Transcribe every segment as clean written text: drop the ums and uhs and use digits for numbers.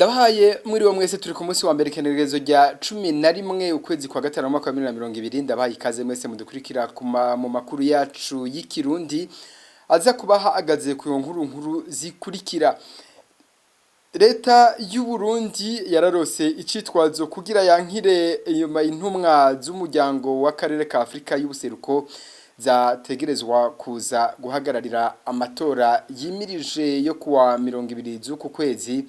Ndabahaye muri wo mwese turi ku munsi wa mbere kenerezo rya 11 ukwezi kwa gatanu mu mwaka wa 2020 ndabahaye ikaze mwese mudukurikira mu makuru yacu y'ikirundi aza kubaha agaze ku nkuru zikurikira. Leta y'u Burundi yararose icitwazo kugira yankire intumwa z'umuryango w'akarere ka Afrika y'ubuseruko zategerezwa kuza guhagararira amatora yimirije yo kuwa 20 z'uku kwezi.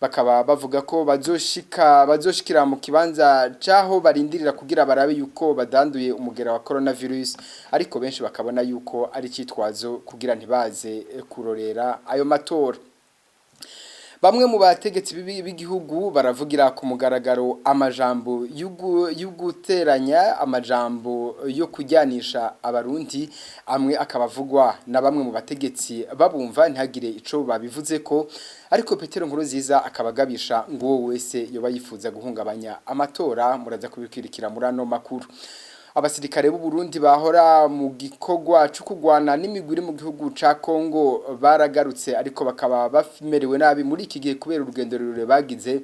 Bakaba bavuga ko bazoshikira mu kibanza caho barindirira kugira barabe yuko badanduye umugera wa coronavirus, ariko benshi bakabona yuko ari citwazo kugira ntibaze kurorera ayo matora. Bamwe mu bategetsi b'igihugu baravugira ku mugaragaro amajambo y'uguteranya, amajambo yo kujyanisha abarundi, amwe akabavugwa na bamwe mu bategetsi babumva ntihagire ico babivuze ko, ariko Petero Nkurunziza akabagabisha ngo wese yoba yifuza guhungabanya amatora. Muraza kubikirikira muri ano makuru. Abasirikare b'u Burundi bahora mu gikogwa cyo kugwana n'imigwiri mu gihugu ca Kongo baragarutse, ariko bakaba bamerewe nabi muri iki gihe kubera urugendo rurerure bagize.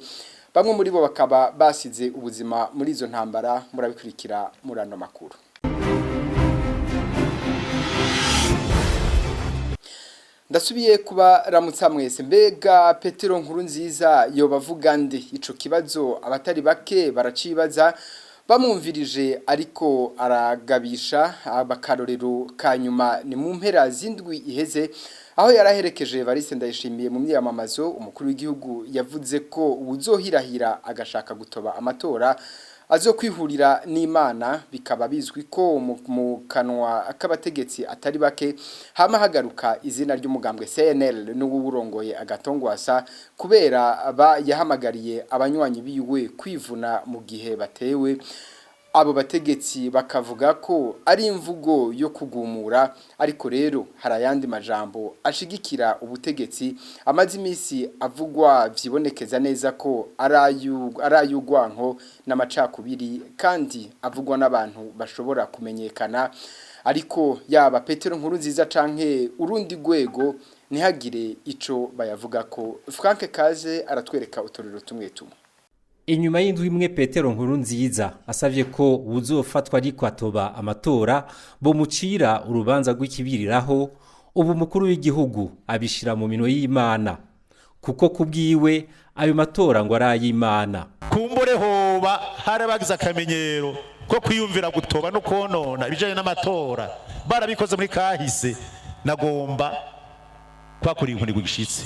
Bamwe muri bo bakaba basize ubuzima muri izo ntambara. Murabikurikira muri ano makuru. Ndasubiye kuba ramutsa mwese. Mbega Petero Nkurunziza yobavuga nde? Ico kibazo abatari bake baracibaza bamwumvirije, ariko aragabisha. Abakarorero kanyuma ni mu mpera z'indwi iheze aho yaraherekeje Evariste Ndayishimiye mu myamamazo. Umukuru w'igihugu yavuze ko uzohirahira agashaka gutoba amatora azokwihurira n'Imana. Bikaba bizwi ko mu kanwa k'abategetsi atari bake hama hagaruka izina ry'umugambwe CNL n'uwurongoye Agatongwasa kubera yahamagariye abanywanyi biwe kwivuna mu gihe batewe. Abo bategetsi bakavuga ko ari imvugo yo kugumura, ariko rero harayandi majambo ashigikira ubutegetsi amazi imisi avugwa vyibonekeza neza ko arayugwanko n'amacakubiri, kandi avugwa n'abantu bashobora kumenyekana. Ariko yaba Petero Nkurunziza canke urundi rwego ntihagire ico bayavuga ko. Frank Kaze aratwereka utorero tumwe tumwe. Inyuma y'indwi imwe Petero Nkurunziza asavye ko uzofatwa ariko atoba amatora bo mucira urubanza rw'ikibiriraho, ubu mukuru w'igihugu abishira mu mino y'Imana, kuko kubwiwe ayo matora ngo arayimana. Kumbure hoba harabagize akamenyero ko kwiyumvira gutoba no konona ibijanye n'amatora barabikoze muri kahise. Nagomba kwakuri inkuni gugishitse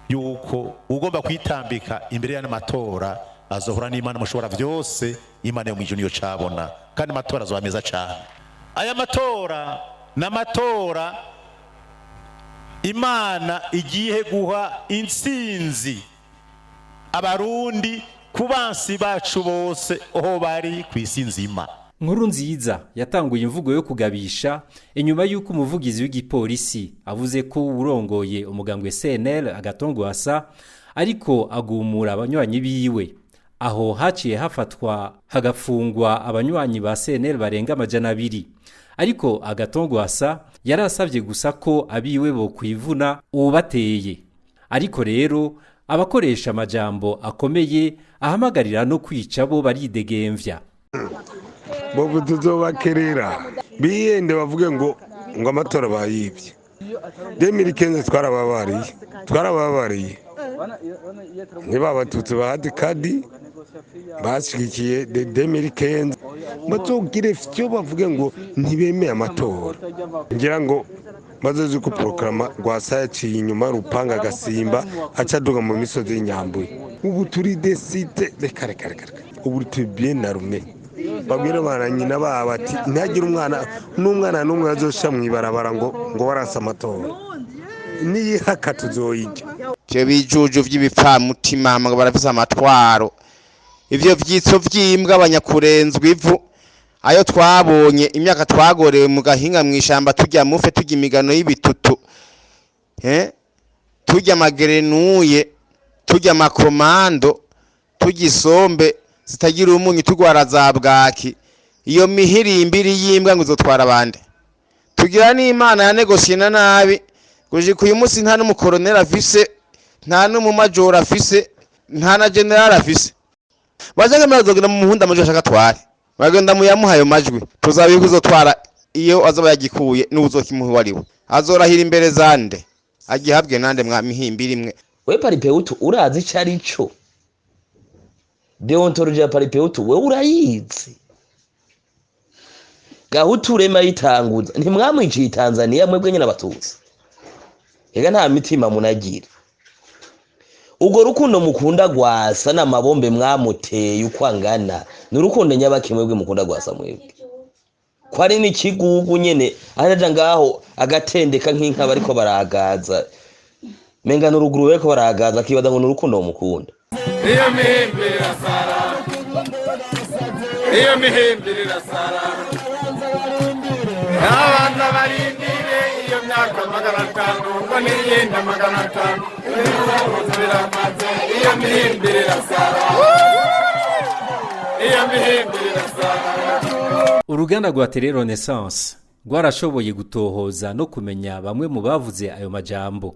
yuko ugomba kwitambika imbere y'amatora azohura n'Imana mushobora byose. Imana yo mu ijuru niyo cabona, kandi amatora azoba meza cyane. Aya matora n'amatora Imana igiye guha intsinzi abarundi kubansi bacu bose aho bari kw'isi nzima. Nkurunziza yatanguye imvugo yo kugabisha inyuma y'uko umuvugizi w'igipolisi avuze ko urongoye umugambwe CNL Agatongwasa ariko agumura abanywanyi biwe. Aho haciye hafatwa hagafungwa abanywanyi ba CNL barenga 200, ariko Agatongwasa yarasavye gusa ko abiwe bo kwivuna ubateye. Ariko rero abakoresha amajambo akomeye ahamagarira no kwica bo baridegemvya. Bobu tuzobakerera biyende bavuge ngo amatora bayibye. 2015 twarababariye ntibabatutse bahati kadi bashigikiye 2015 batugire fyo bavuge ngo ntibemeye amatora. Ngira ngo bazozi ku programa rwasa yaciye inyuma rupanga gasimba acaduga mu misozi y'inyambuye. Ubu turi desite reka ubu turi bien armé. Babwira bana nyina baba ati ntagira n'umwana n'umwe azosha mwibarabara ngo warasa amatora niyihaka tuzoyijya. Cyo bijuju vy'ibipfamutima ngo barafise amatwaro, ivyo vyitso vyimbwa abanyakurenzwa ivu ayo twabonye imyaka twagorewe mu gahinga mwishamba tujya mufe tujya imigano y'ibitutu, tujya magerenuye, tujya makomando, tujya isombe zitagira umunyu, tugwara za bwaki. Iyo mihirimbiri yimbwa ngo uzotwara abandi. Tugira n'Imana yanegosiyena nabi, guje kuyu munsi nta n'umukoronera afise, nta n'umumajoro afise, nta na general afise bajaga mazogenda mu muhunda amajwi ashaka tware bagenda mu yamuhaye majwi tuzabika uzotwara iyo azaba yagikuye n'uzokimuha wariwe azorahira imbere zande agihabwe nande mwamihimbira imwe we paripeutu urazi carico deontology ya paripeutu we urayizi gahutu rema yitanguza ntimwamwiciye Tanzania mwebwe nyene abatutsi ega nta mitima munagira ubwo rukundo mukunda gwasa n'amabombe mwamuteye uko angana n'urukundo nyabaki mwebwe mukunda gwasa mwebwe kwari n'ikigugu nyene araja ngaho agatendeka nk'inka bariko baragaza menga n'uruguru bariko baragaza kibaza ngo n'urukundo mukunda iyo mihimbirira sara abana barindire iyo myaka 500 ngo n'iyindi 500 iyo mihimbirira sara iyo mihimbirira sara. Uruganda rwa Tele Renaissance rwarashoboye gutohoza no kumenya bamwe mu bavuze ayo majambo.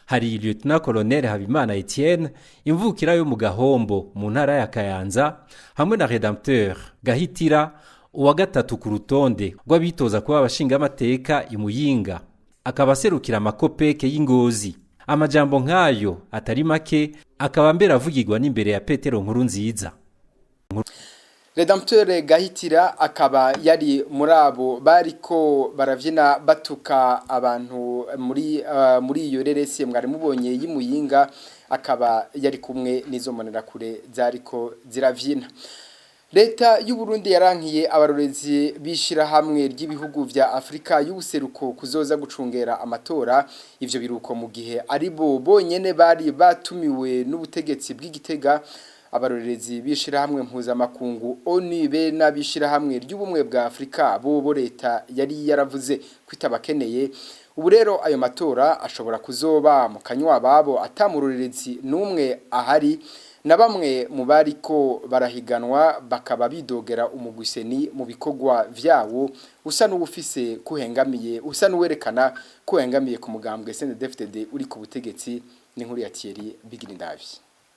Hari Lieutenant Colonel Habimana Etienne imvukira yo mu Gahombo mu ntara ya Kayanza hamwe na Redempteur Gahitira uwa gatatu ku rutonde rw'abitoza kuba abashinga amateka imuyinga akabaserukira amakopeke y'Ingozi. Amajambo nk'ayo atari make akaba mbere avugirwa n'imbere ya Petero Nkurunziza. Redempteur Gahitira akaba yari muri abo bariko baravyina batuka abantu muri iyo reresi mwari mubonye y'imuyinga akaba yari kumwe n'izo monera kure zariko ziravyina. Leta y'u Burundi yarankiye abarorezi bishira hamwe ry'ibihugu vya Afrika y'ubuseruko kuzoza gucungera amatora ivyo biruko mu gihe aribo bonyene bari batumiwe n'ubutegetsi bw'Igitega. Abarorezi bishira hamwe mpuzamakungu ONU be nabishira hamwe ry'ubumwe bwa Afrika bo leta yari yaravuze kwitabakeneye. Ubu rero ayo matora ashobora kuzoba mu kanywa babo atamurorezi numwe ahari na bamwe mu bariko barahiganwa bakaba bidogera umugwiseni mu bikogwa vyawo usa n'ubufise kuhengamiye usa n'uwerekana kuhengamiye ku mugambwe CNDD-FDD uri ku butegetsi n'inkuru ya Thierry Bigirindavi.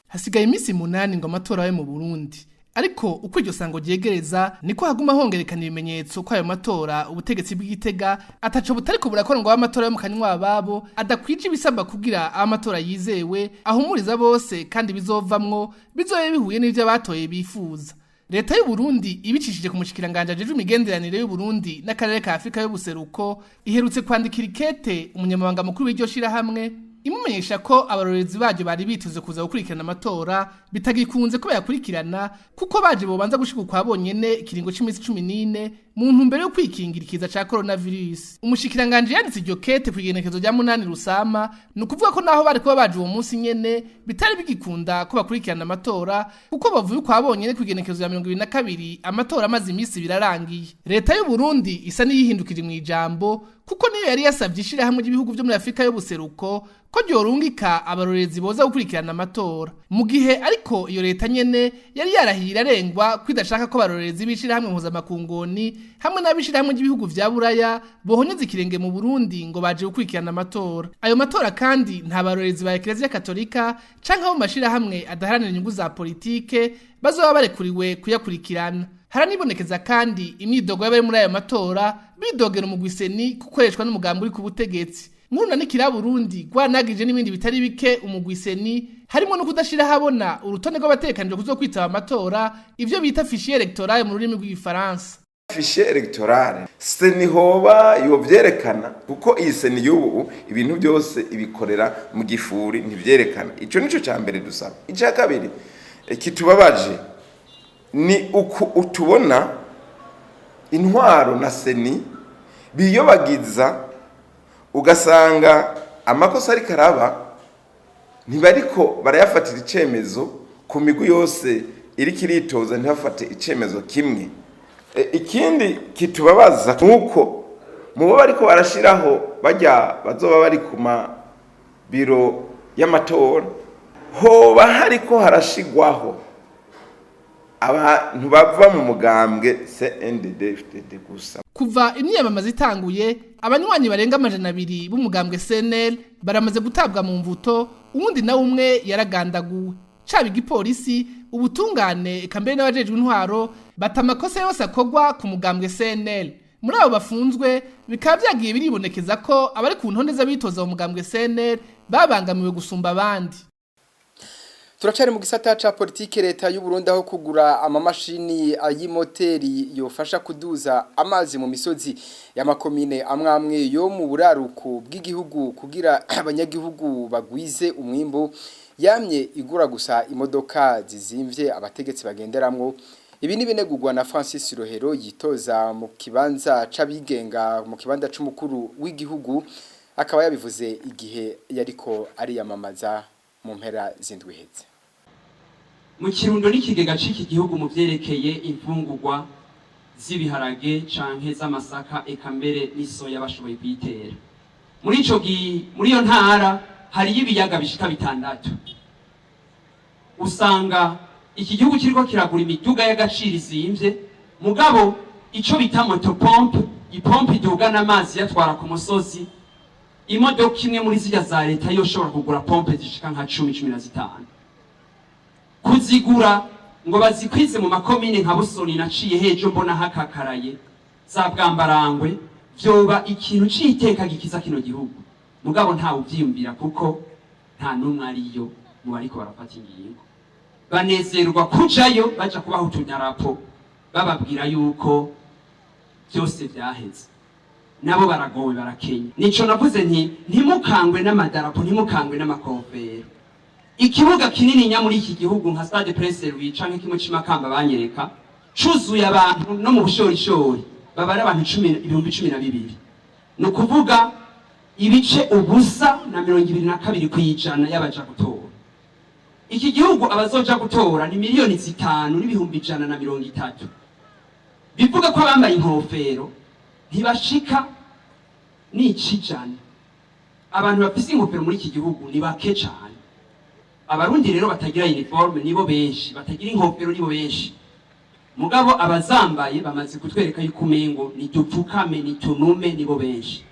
Hasigaye imisi 8 ngo amatora yo mu Burundi. Ariko uko iryo sango ryegereza niko haguma hongerekana ibimenyetso ko ayo matora ubutegetsi bw'Igitega ataco butariko burakora ngo amatora yo mu kanywa babo adakwije ibisabwa kugira amatora yizewe ahumuriza bose kandi bizovamwo bizoye bihuye n'ivyo batoye bifuza. Leta y'u Burundi ibicishije ku mushikiranganje ajeje imigenderanire y'u Burundi n'akarere ka Afrika y'ubuseruko iherutse kwandikira ikete umunyamabanga mukuru w'iryo shira hamwe imumenyesha ko abarorezi baje bari bituze kuza gukurikirana amatora bitagikunze ko yakurikirana kuko baje bobanza gushika kwa bonyene ikiringo c'imisi 14 mu ntumbero yo kwikingira ikiza ca coronavirus. Umushikiranganje yanditse iryo kete kugenekezo rya 8 Rusama nukuvuga ko naho bari kuba baje uwo munsi nyene bitari bigikunda ko bakurikirana amatora kuko bavuye kwa bonyene kugenekezo ya 22 amatora amazi imisi birarangiye. Leta y'u Burundi isa n'iyihindukije mu ijambo kuko niyo yari yasavye ishira hamwe ibihugu byo muri Afrika y'ubuseruko ko ryorungika abarorezi boza gukurikirana amatora. Mu gihe ariko iyo leta nyene yari yarahira arengwa kwidashaka ko abarorezi bishira hamwe mpuzamakungoni hamwe n'abishira hamwe ibihugu vya Buraya bohonyeza ikirenge mu Burundi ngo baje gukurikirana amatora. Ayo matora kandi nta barorezi ba Eklezia Katolika canke abo mashira hamwe adaharanira inyungu za politike bazoba barekuriwe kuyakurikirana. Haranibonekeza kandi imyidogo y'abari muri ayo matora bidogera umugwiseni kukoreshwa n'umugambi uri ku butegetsi. Nkunda nikira Burundi gwanagije n'ibindi bitari bike umugwiseni harimo no kudashira habona urutonde rw'abatekanije kuzokwitaba amatora ivyo bita fichier électoral mu rurimi rw'igifaransa. Fichier électoral seni hoba yo vyerekana kuko iyi seni y'ubu ibintu byose ibikorera mu gifuri ntivyerekana. Ico nico ca mbere dusaba. Ica kabiri kitubabaje ni uku utubona intwaro na seni biyobagiza ugasanga amakosa ari karaba ntibariko barayafatira icemezo ku migwi yose iri kiritoza ntibafate icemezo kimwe. Ikindi kitubabaza nuko mubo bariko barashiraho bajya bazoba bari kuma biro y'amatora hoba hariko harashigwaho abantu bava mu mugambwe CNDD-FDD gusa. Kuva imyiyamamaza itanguye abanywanyi barenga 200 b'umugambwe CNL baramaze gutabwa mu mvuto uwundi na umwe yaragandaguwe. caba igipolisi ubutungane eka mbere n'abajejwe intwaro bata amakosa yose akogwa ku mugambwe CNL. Muri abo bafunzwe bikaba vyagiye biribonekeza ko abari ku ntonde z'abitoza mu mugambwe CNL babangamiwe gusumba abandi. Turacari mu gisata ca politike leta y'u Burundi aho kugura amamashini ayimoteri yofasha kuduza amazi mu misozi y'amakomine amwamwe yo mu buraruko bw'igihugu kugira abanyagihugu bagwize umwimbo yamye igura gusa imodoka zizimvye abategetsi bagenderamwo. Ibi ni binegurwa na Francis Rohero yitoza mu kibanza c'abigenga mu kibanza c'umukuru w'igihugu akaba yabivuze igihe yariko ariyamamaza mu mpera zindwiheze. Mu kirundo n'ikigega c'iki gihugu mu vyerekeye imfungurwa z'ibiharage canke z'amasaka eka mbere n'isoya bashoboye kuyitera. Muri iyo ntara hari ibiyaga bishika 6. Usanga iki gihugu kiriko kiragura imiduga y'agaciro izimvye mugabo ico bita motopompe ipompe idugana amazi yatwara ku musozi imodoka imwe muri zirya za leta yoshobora kugura pompe zishika nka 10-15 kuzigura ngo bazikwize mu makomine nka Busoni naciye hejo mbona hakakaraye za Bwambarangwe vyoba ikintu citeka gikiza kino gihugu mugabo nta uvyiyumvira kuko nta numwe ariyo mu bariko barafata ingingo banezerwa kujayo baja kubaho utunyarapo bababwira yuko byose byaheze nabo baragowe barakenya nico navuze nti ntimukangwe n'amadarapo ntimukangwe n'amakofero ikibuga kinini nya muri iki gihugu nka Stade Prince Louis canke kimwe cimakamba banyereka cuzuye abantu no mu bushorishori babara abantu 10,012 no kuvuga ibice ubusa na 22 kwijana y'abaja gutora iki gihugu abazoja gutora ni miliyoni 5 n'ibihumbi 130 bivuga ko abambaye inkofero ntibashika n'ikijana abantu bafise inkofero muri iki gihugu ni bake cyane abarundi rero batagira uniforme nibo benshi batagira inkofero nibo benshi mugabo abazambaye bamaze kutwereka yuko umengo ni dupfukame ni tunume nibo benshi.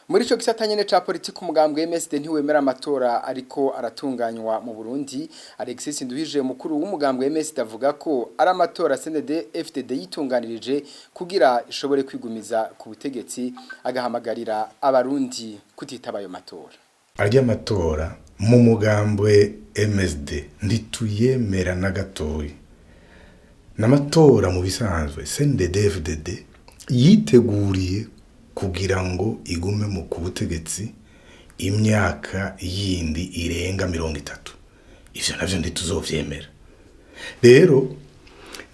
Muri ico gisata nyene ca politike umugambwe MSD ntiwemera amatora ariko aratunganywa mu Burundi. Alexis Nduhije mukuru w'umugambwe MSD avuga ko ari amatora CNDD FDD yitunganirije kugira ishobore kwigumiza ku butegetsi agahamagarira abarundi kutitaba ayo matora. Arya matora mu mugambwe MSD ntituyemera na gatoyi. N'amatora mu bisanzwe CNDD FDD yiteguriye kugira ngo igume mu kubutegetsi imyaka yindi irenga 30. Ivyo navyo ntituzovyemera. Rero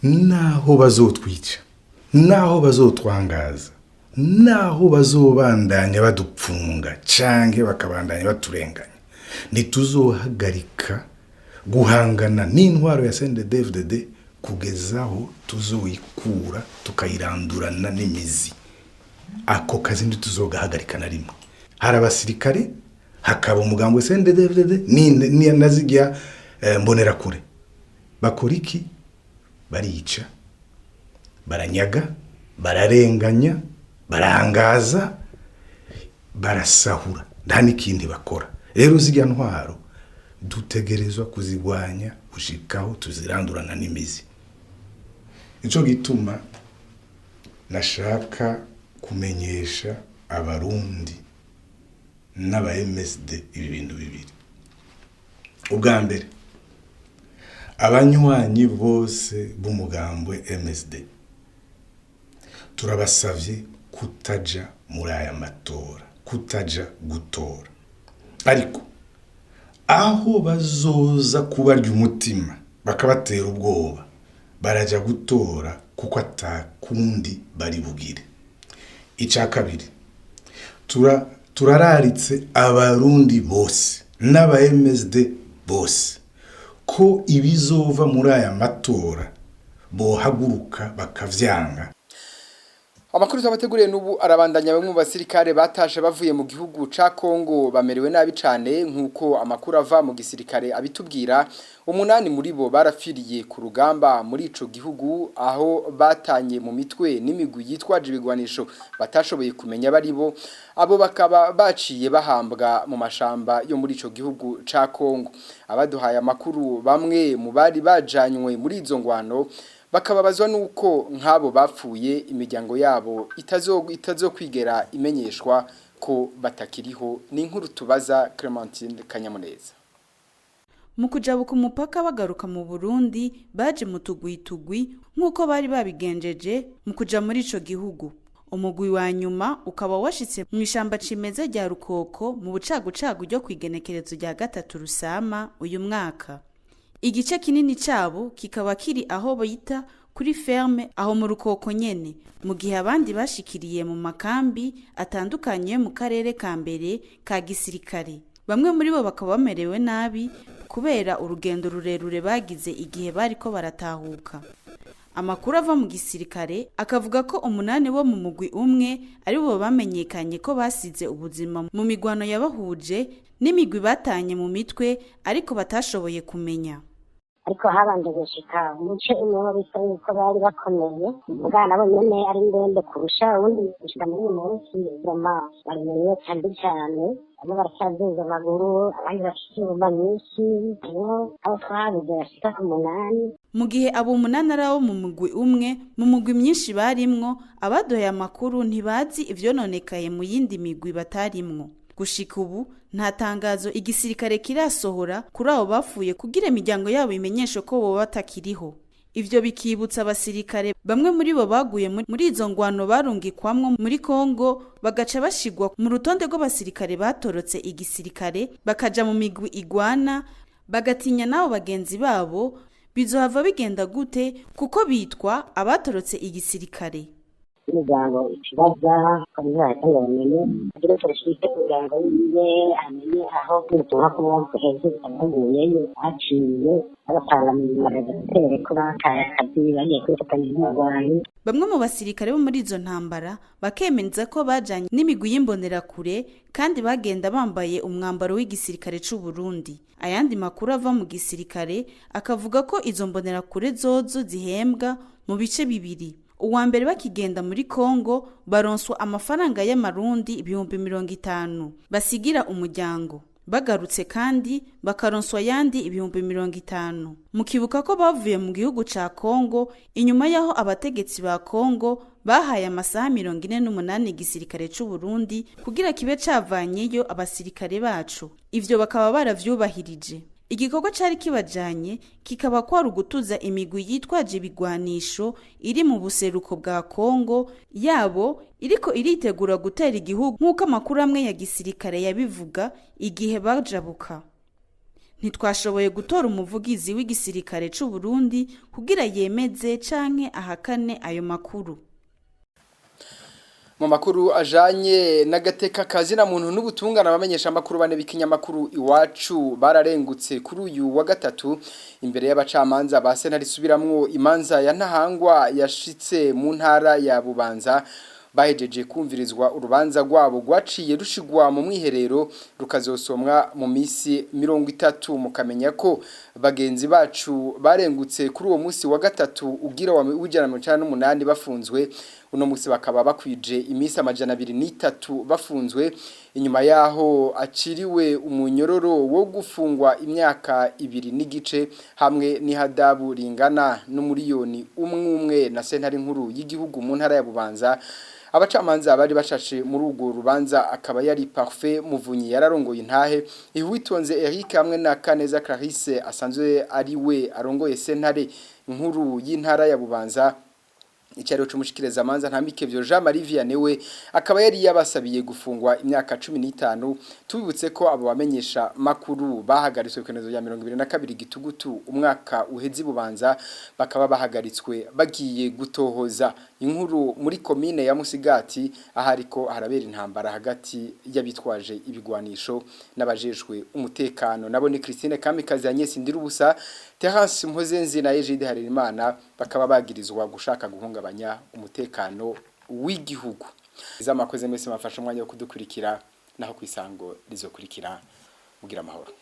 naho bazotwica, naho bazotwangaza, naho bazobandanya badupfunga canke bakabandanya baturenganya, ntituzohagarika guhangana n'intwaro ya CNDD-FDD kugezaho tuzoyikura tukayirandurana n'imizi. Ako kazi ntituzogahagarika na rimwe. Hari abasirikare, hakaba umugambwe CNDD-FDD ni nazijya mbonera kure. Bakora iki? Barica, baranyaga, bararenganya, barangaza, barasahura. Nta n'ikindi bakora. Rero zijya ntwaro dutegerezwa kuzigwanya gushikaho tuzirandurana n'imizi. Ico gituma nashaka kumenyesha abarundi n'aba MSD ibintu bibiri. Ubwa mbere abanywanyi bose b'umugambwe MSD turabasavye kutaja muri aya matora, kutaja gutora. Ariko aho bazoza kubarya umutima bakabatera ubwoba baraja gutora kuko atakundi bari bugire. Ica kabiri turararitse abarundi bose n'aba MSD bose ko ibizova muri aya matora bohaguruka bakavyanga. Amakuru twabateguriye n'ubu arabandanya bamwe mu basirikare batashe bavuye mu gihugu ca Kongo bamerewe nabi cane nkuko amakuru ava mu gisirikare abitubwira 8 muri bo barafiriye ku rugamba muri ico gihugu aho batanye mu mitwe n'imigwi yitwaje ibigwanisho batashoboye kumenya bari bo abo bakaba baciye bahambwa mu mashamba yo muri ico gihugu ca Kongo abaduhaye amakuru bamwe mu bari bajanywe muri izo ngwano bakababazwa nuko nk'abo bapfuye imiryango yabo itazokwigera imenyeshwa ko batakiriho ni inkuru tubaza Clementine Kanyamuneza mu kujabuka umupaka bagaruka mu Burundi baje mu tugwi nk'uko bari babigenjeje mu kuja muri ico gihugu umugwi wa nyuma ukaba washitse mu ishamba cimeza rya Rukoko mu bucagucagu ryo kwigenekerezo rya 3 Rusama uyu mwaka igice kinini cabo kikaba kiri aho bayita kuri ferme aho mu Rukoko nyene mu gihe abandi bashikiriye mu makambi atandukanye mu karere ka mbere ka gisirikare bamwe muri bo bakaba bamerewe nabi kubera urugendo rurerure bagize igihe bariko baratahuka amakuru ava mu gisirikare akavuga ko 8 bo mu mugwi umwe ari bo bamenyekanye ko basize ubuzima mu migwano yabahuje n'imigwi batanye mu mitwe ariko batashoboye kumenya ariko habanje gushika umuce imwe bisa yuko bari bakomeye ubwana bo nyene ari ndende kurusha ubundi gushika muri munsi roma bari menye cyane abo baracyaduza amaguru abandi bafite ubuma nyinshi aho twabuze bashika ku 8 mu gihe abo 8 ari abo mu mugwi umwe mu mugwi myinshi barimwo abadoye amakuru ntibazi ivyononekaye mu yindi migwi batarimwo gushika ubu nta tangazo igisirikare kirasohora kuri abo bafuye kugira imiryango yabo imenyeshe ko bo batakiriho ivyo bikibutsa abasirikare bamwe muri bo baguye muri izo ngwano barungikwamwo muri Kongo bagaca bashigwa mu rutonde rw'abasirikare batorotse igisirikare bakaja mu migwi igwana bagatinya nabo bagenzi babo bizohava bigenda gute kuko bitwa abatorotse igisirikare imiryango ikibaza kugira ngo amenye kugira ngo ashike kugira ngo yiye amenye aho kutuha ko hejuru amuyeyo aciye abatanga mu magatere ko bakaya kabiri bagiye kwifatanya n'abandi bamwe mu basirikare bo muri izo ntambara bakemeza ko bajanye n'imigwi y'imbonerakure kandi bagenda bambaye umwambaro w'igisirikare c'u Burundi ayandi makuru ava mu gisirikare akavuga ko izo mbonerakure zozo zihembwa mu bice bibiri uwa mbere bakigenda muri Kongo baronswa amafaranga y'amarundi 50,000 basigira umuryango bagarutse kandi bakaronswa yandi 50,000 mukibuka ko bavuye mu gihugu ca Kongo inyuma yaho abategetsi ba Kongo bahaye amasaha 48 igisirikare c'u Burundi kugira kibe cavanyeyo abasirikare bacu ivyo bakaba baravyubahirije igikorwa cari kibajanye kikaba kwa rugutuza imigwi yitwaje ibigwanisho iri mu buseruko bwa Kongo yabo iriko iritegura gutera igihugu nk'uko amakuru amwe ya gisirikare yabivuga igihe bajabuka ntitwashoboye gutora umuvugizi w'igisirikare c'u Burundi kugira yemeze canke ahakane ayo makuru mu makuru ajanye n'agateka kazina muntu n'ubutungana abamenyesha amakuru bane b'ikinyamakuru iwacu bararengutse kuri uyu wa gatatu imbere y'abacamanza ba sentare isubiramwo imanza ya ntahangwa yashitse mu ntara ya Bubanza bahejeje kumvirizwa urubanza rwabo rwaciye rushigwa mu mwiherero rukazosomwa mu misi 30 mukamenya ko bagenzi bacu barengutse kuri uwo musi wa gatatu ugira wa 198 bafunzwe uno musi bakaba bakwije imisi 203 bafunzwe inyuma yaho aciriwe umunyororo wo gufungwa imyaka 2 n'igice hamwe n'ihadabu ringana n'umuriyoni umwe na sentare nkuru y'igihugu mu ntara ya Bubanza abacamanza bari bashashe muri urwo rubanza akaba yari Parfait Muvunyi yararongoye intahe Ihwitonze Eric hamwe na Kaneza Clarisse asanzwe ari we arongoye sentare nkuru y'intara ya Bubanza icyaro cy'umushikireza manza ntamikevyo Jean Marie Vianney we akaba yari yabasabiye gufungwa imyaka 15 tubibutse ko abo bamenyesha makuru bahagaritswe kwenezo ya 22 gitugutu umwaka uhezi Bubanza bakaba bahagaritswe bagiye gutohoza inkuru muri commune ya Musigati ahariko harabera intambara hagati y'abitwaje ibigwanisho n'abajejwe umutekano nabo ni Christine Kamikazi Agnes Ndirubusa Terence Mpozenzi na Ejide Harerimana bakaba bagirizwa gushaka guhungabanya umutekano w'igihugu. Izamakoze mwese mafasha umwanya wo kudukurikira naho kwisango rizokurikira mugira amahoro.